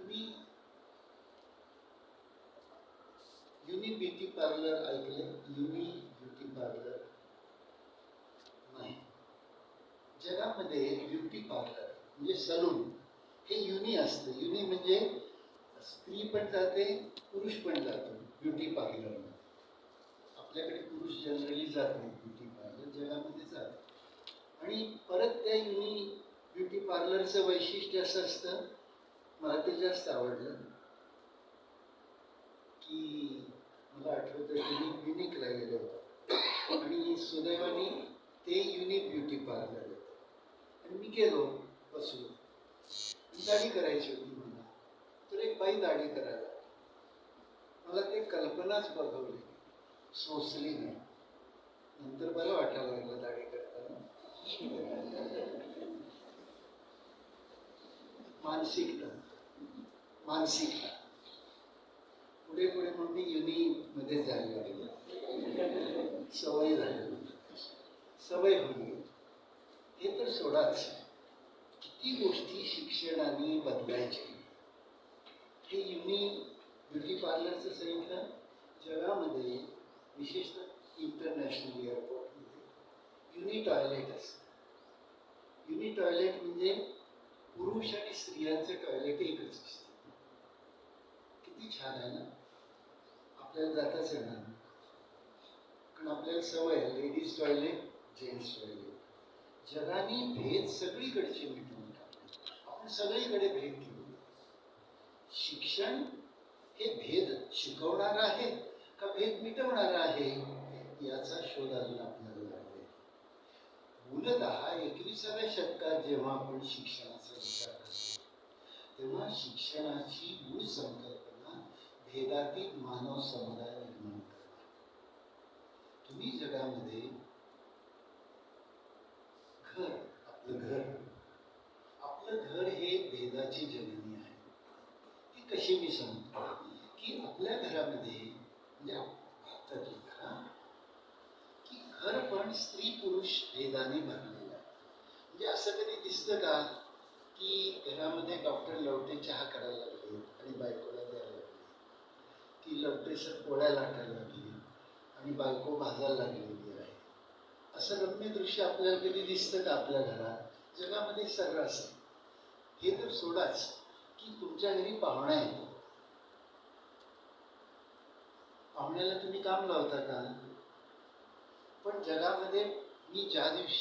तुम्ही युनी beauty parlour ऐकले? युनी beauty parlour नाही. जगामध्ये ब्युटी पार्लर म्हणजे सलून हे युनी असतं. युनी म्हणजे स्त्री पण जाते, पुरुष पण जातो ब्युटी पार्लर. आपल्याकडे पुरुष जनरली जात नाही ब्युटी पार्लर, जगामध्ये जात. आणि परत त्या युनी ब्युटी पार्लरचं वैशिष्ट्य असं असतं, मला ते जास्त आवडलं की मला आठवतं की मी युनिकला गेलो होतो आणि सुदैवाने ते युनिक ब्युटी पार्लर होतं आणि मी गेलो बसलो. दाढी करायची होती मला, तर एक बाई दाढी करायला, मला ते कल्पनाच बघवली, सोसली नाही. नंतर बरं वाटायला लागलं दाढी करताना. मानसिकता मानसिकता पुढे पुढे मग मी युनिमध्ये जायला लागलो, सवय झाली, सवय होईल. हे तर सोडाच, किती गोष्टी शिक्षणाने बदलायच्या. हे युनी ब्युटी पार्लरचं सांगितलं. जगामध्ये विशेषतः इंटरनॅशनल एअरपोर्टमध्ये युनी टॉयलेट असतं. युनी टॉयलेट म्हणजे पुरुष आणि स्त्रियांचं टॉयलेट एकच असतं. किती छान आहे ना. आपल्याला जाताच येणार नाही, कारण आपल्याला सवय आहे लेडीज टॉयलेट, जेंट्स टॉयलेट. जगाने भेद सगळीकडचे मिटवून टाकले. आपण सगळीकडे भेद घेऊ. शिक्षण हे भेद शिकवणार आहे का भेद मिटवणार आहे, याचा शोध अजून आपल्याला लागेल. मूलतः 21व्या शतकात जेव्हा आपण शिक्षणाचा विचार करतो, तेव्हा शिक्षणाची मूळ संकल्पना भेदातीत मानव समुदाय निर्माण करणे. तुम्ही जगामध्ये घर, आपलं घर हे भेदाची जननी आहे. ती कशी मी सांगतो की आपल्या घरामध्ये म्हणजे भारतातली घरात की घर पण स्त्री पुरुष भेदाने भरलेलं आहे. म्हणजे असं कधी दिसतं का की घरामध्ये डॉक्टर लवटे चहा करायला लागले आणि बायकोला द्यायला लागले, की लवटेसर पोळ्या लाटायला लागली आणि बायको भाजायला लागलेली आहे? असं रम्य दृश्य आपल्याला कधी दिसतं का आपल्या घरात? जगामध्ये सर्रास आहे. हे तर सोडाच की तुमच्या घरी पाहुणा येतो, पाहुण्याला तुम्ही काम लावता का? पण जगामध्ये मी ज्या दिवशी